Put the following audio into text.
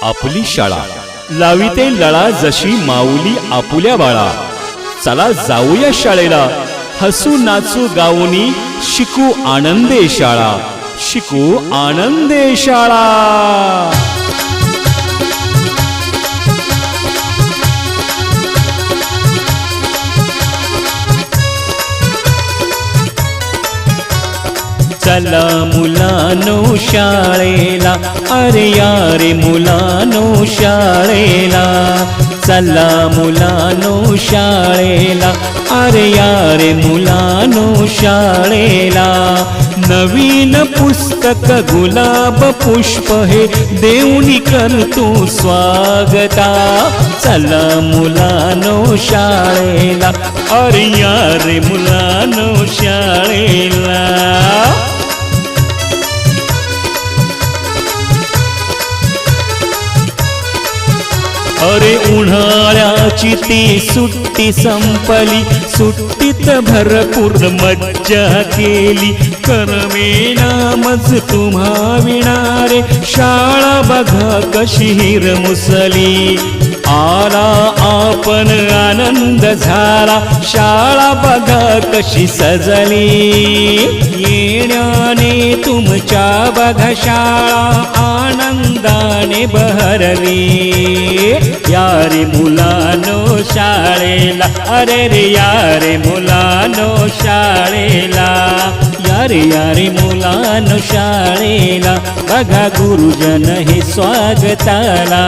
आपली शाळा लाविते लळा जशी माऊली आपुल्या बाळा। चला जाऊया शाळेला, हसू नाचू गाऊनी शिकू आनंदे शाळा, शिकू आनंदे शाळा। चला मुलांनो शाळेला, अरे यारे मुलांनो शाळेला। चला मुलांनो शाळेला, अरे यारे मुलांनो शाळेला। नवीन पुस्तक गुलाब पुष्प हे देऊनी करतो स्वागता। चला मुलांनो शाळेला, अरे यारे मुलांनो शाळेला। अरे उन्हाळ्याची ती सुट्टी संपली, सुट्टीत भरपूर मज्जा केली। करमेना मज तुम्हा विणारे, शाळा बघा कशी हिरमुसली। आला आपण आनंद झाला, शाळा बघा कशी सजली। येण्याने तुमच्या बघा शाळा आनंदाने बहरली। यारे मुलांनो शाळेला, अरे रे यारे मुलांनो शाळेला। यारे यारे मुलांनो शाळेला, बघा गुरुजन हे स्वागताला।